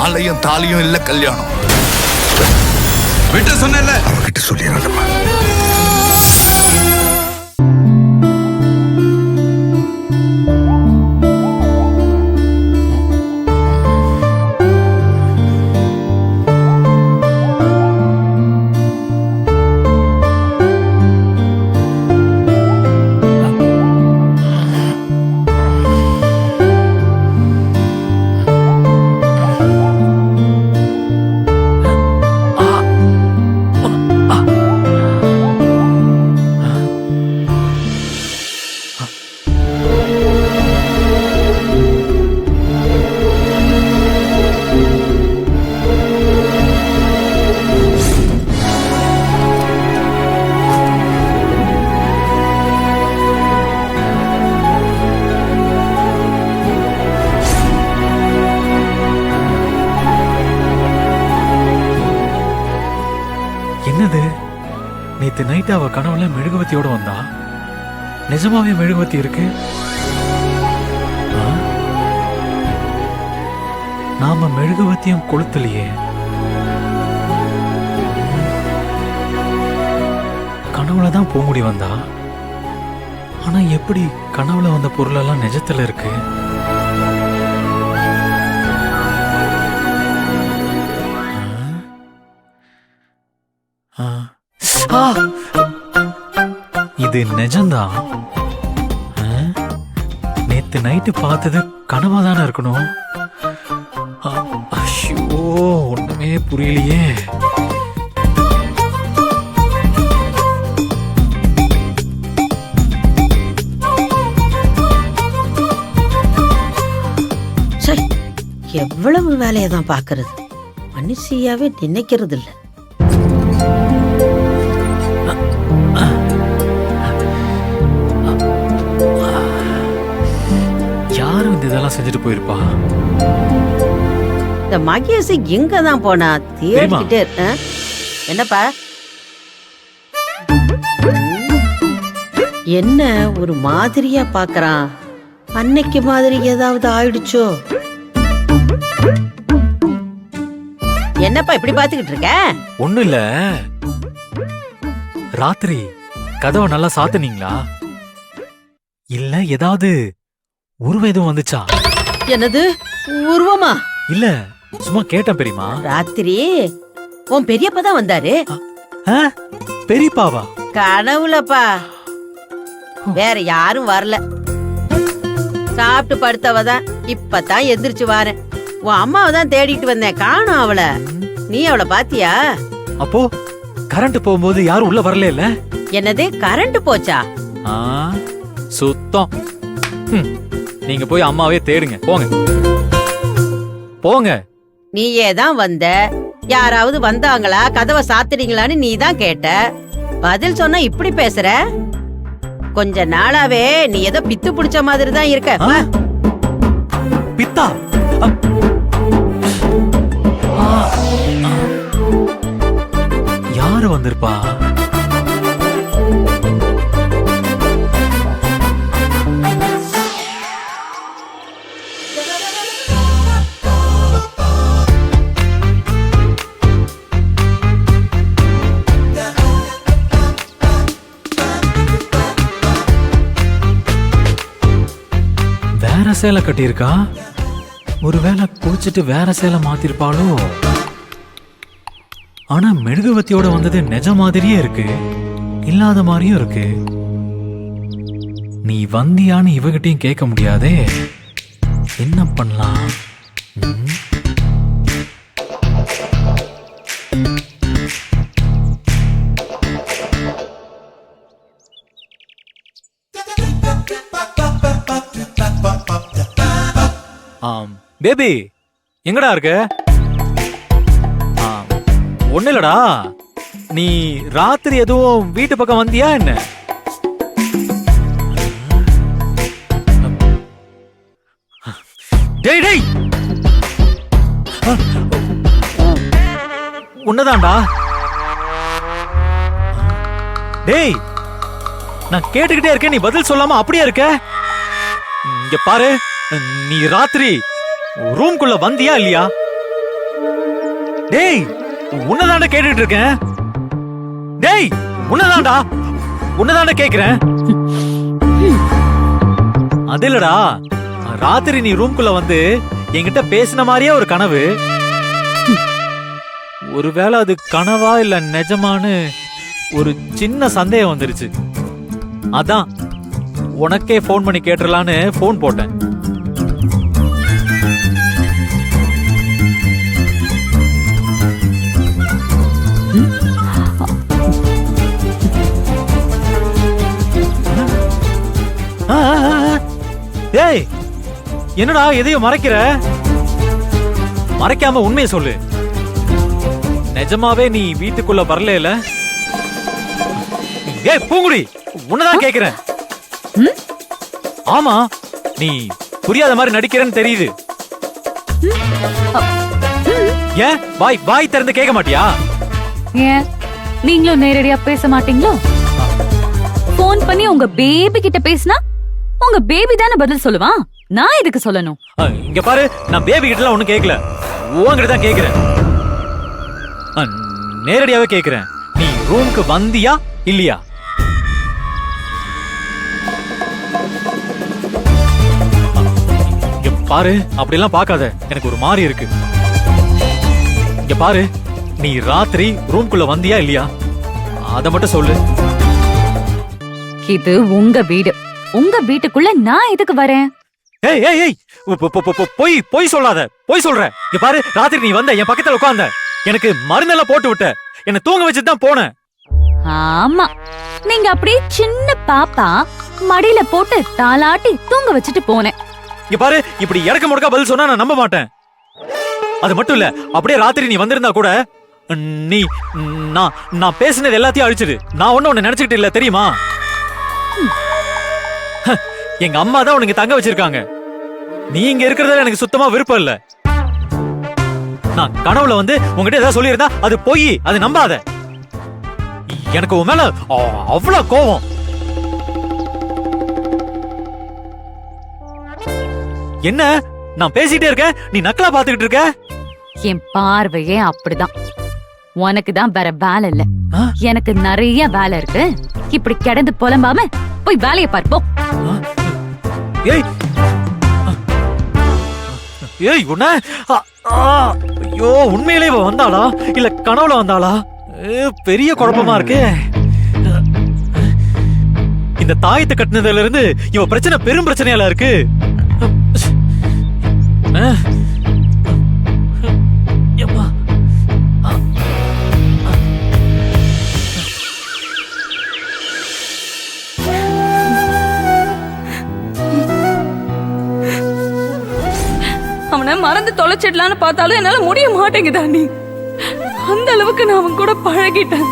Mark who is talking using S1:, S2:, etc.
S1: மாலையும் தாலியும் இல்ல கல்யாணம்.
S2: விட்டு சொன்னேன்ல,
S1: அவகிட்ட சொல்லிடுறேன்.
S3: என்னது, நேத்து நைட் அவ கனவுல மெழுகுவத்தியோட வந்தா? நிஜமாவே மெழுகுவத்தி இருக்கு? நாம மெழுகுவத்தியும் கொளுத்தலையே. கனவுலதான் பூங்குடி வந்தா. ஆனா எப்படி கனவுல வந்த பொருள் எல்லாம் நிஜத்துல இருக்கு? இது நிஜம்தான். நேத்து நைட்டு பார்த்தது கனவா தானே இருக்கணும். ஐயோ, ஒண்ணுமே புரியலையே.
S4: சரி, எவ்வளவு வேலையை தான் பாக்குறது, மனுஷியாவே நினைக்கிறது இல்ல.
S3: யாரும் இதெல்லாம் செஞ்சுட்டு போயிருப்பா?
S4: இந்த மகேஷ் எங்க தான் போனா தேடிக்கிட்டே. என்னப்பா, என்ன ஒரு மாதிரியா பாக்குறான்? அன்னைக்கு மாதிரி ஏதாவது ஆயிடுச்சோ? என்னப்பா இப்படி பாத்துக்கிட்டு இருக்க?
S3: ஒண்ணும் இல்ல. ராத்திரி கதவை நல்லா சாத்துனீங்களா? இல்ல ஏதாவது உருவம் எதுவும் வந்துச்சா?
S4: என்னது உருவமா?
S3: இல்ல, சும்மா கேட்டேன் பெரியமா.
S4: ராத்திரி உன் பெரியப்பா தான் வந்தாரு.
S3: பெரியப்பாவா?
S4: கனவுலப்பா, வேற யாரும் வரல. சாப்பிட்டு படுத்தவதான் இப்பதான் எந்திரிச்சு வாரேன். உன் அம்மாவை தான் தேடிட்டு வந்தேன், காணோம் அவளை. நீ அவளை பாத்தியா?
S3: அப்போ கரண்ட் போகும்போது யாரும் உள்ள வரல இல்ல?
S4: என்னது, கரண்ட் போச்சா?
S3: சுத்தம். நீங்க போய் அம்மாவே தேடுங்க, போங்க போங்க.
S4: நீயே தான் வந்த. யாராவது வந்தாங்களா, கதவை சாத்துறீங்களான்னு நீ தான் கேட்ட. பதில் சொன்னா இப்படி பேசுற? கொஞ்ச நாளாவே நீ ஏதோ பித்து பிடிச்ச மாதிரி தான் இருக்க.
S3: பித்தா? யாரு வந்திருப்பா? வேற சேலை கட்டியிருக்கா? ஒருவேளை குளிச்சுட்டு வேற சேலை மாத்திருப்பாளோ? ஆனா மெழுகுவத்தியோட வந்தது நிஜ மாதிரியே இருக்கு, இல்லாத மாதிரியும் இருக்கு. நீ வந்தியான்னு இவகிட்டையும் கேட்க முடியாதே. என்ன பண்ணலாம்? பேபி எங்கடா இருக்க? ஒண்ணு இல்லடா, நீ ராத்திரி எதுவும் வீட்டு பக்கம் வந்தியா என்ன? டேய் டேய், உன்னதான்டா. டேய், நான் கேட்டுக்கிட்டே இருக்கேன், நீ பதில் சொல்லாம அப்படியே இருக்க. இங்க பாரு, நீ ராத்திரி ரூம்குள்ள வந்தியா இல்லையா? டேய் உன்னதாண்டா கேட்டுட்டு இருக்கேன். டேய் உன்னதாண்டா கேக்குறேன். அது இல்லடா, ராத்திரி நீ ரூம்குள்ள வந்து என்கிட்ட பேசின மாதிரியே ஒரு கனவு. ஒருவேளை அது கனவா இல்ல நிஜமான்னு ஒரு சின்ன சந்தேகம் வந்துருச்சு. அதான் உனக்கே ஃபோன் பண்ணி கேட்டுறலான்னு ஃபோன் போட்டேன். ஏய் என்னடா எதையோ மறைக்கிற? மறைக்காம உண்மையை சொல்லு. நிஜமாவே நீ வீட்டுக்குள்ள வரல? ஏய் பூங்குடி, உன்னதான் கேக்குறேன். ஆமா, நீ புரியாத மாதிரி நடிக்கிறேன்னு தெரியுது. ஏன் வாய் திறந்து கேட்க மாட்டியா?
S2: ஏன் நீங்களும் நேரடியா பேச மாட்டீங்களோ? போன் பண்ணி உங்க பேபி கிட்ட பேசினா உங்க பேபி தானே பதில் சொல்லுவான். நான் எதுக்கு சொல்லணும்?
S3: இங்க பாரு, நான் பேபி கிட்ட எல்லாம் ஒண்ணும் கேட்கல, உன்கிட்ட தான் கேக்குறேன். நேரடியாவே கேக்குறேன். நீ ரூமுக்கு வந்தியா இல்லையா? இங்க பாரு, அப்படிலாம் பார்க்காத, எனக்கு ஒரு மாதிரி இருக்கு. இங்க பாரு, நீ ராத்திரி ரூம்குள்ள வந்தியா இல்லையா? அத மட்டும் சொல்லு.
S2: இது உங்க வீடு. உங்க வீட்டுக்குள்ள நான் எதுக்கு வரேன்?
S3: ஏய் ஏய் ஏய், பொய் சொல்லாத, பொய் சொல்ற. இங்க பாரு, ராத்திரி நீ வந்த, என் பக்கத்துல உட்கார்ந்த, எனக்கு மருந்தெல்லாம் போட்டு விட்ட, என்ன தூங்க வச்சுட்டு தான் போன.
S2: ஆமா, நீங்க அப்படியே சின்ன பாப்பா மடியில போட்டு தாலாட்டி தூங்க வச்சுட்டு போனேன்.
S3: இங்க பாரு, இப்படி இறக்க முடக்கா பதில் சொன்னா நான் நம்ப மாட்டேன். அது மட்டும் இல்ல, அப்படியே ராத்திரி நீ வந்திருந்தா கூட நீ நான் பேசினது எல்லாத்தையும் அழிச்சிடு. நான் ஒண்ணு நினைச்சுக்கிட்டு இல்ல தெரியுமா? எங்க அம்மா தான் உனக்கு தங்க வச்சிருக்காங்க. நீ இங்க இருக்கிறதுல எனக்கு சுத்தமா விருப்பம் இல்ல. நான் கனவுல வந்து உங்ககிட்ட ஏதாவது சொல்லியிருந்தா அது பொய், அது நம்பாத. எனக்கு உன் மேல அவ்வளவு கோவம். என்ன நான் பேசிட்டே இருக்கேன், நீ நக்கலா பாத்துக்கிட்டு இருக்க?
S2: என் பார்வையே அப்படிதான். உனக்கு தான் வேற வேலை இல்ல, எனக்கு நிறைய வேலை இருக்கு. இப்படி கிடந்து புலம்பாம போய் வேலையை பார்ப்போம்.
S3: ஏய் ஏய், உன்ன ஐயோ, உண்மையிலே இவ வந்தாளா இல்ல கனவுல வந்தாளா? பெரிய குழப்பமா இருக்கு. இந்த தாயத்தை கட்டினதுல இருந்து இவ பிரச்சனை பெரும் பிரச்சனையால இருக்கு.
S2: அவனை மறந்து தொலைச்சிடலான்னு பார்த்தாலும் என்னால முடிய மாட்டேங்குதா நீ. அந்த அளவுக்கு நான் அவன் கூட பழகிட்டேன்.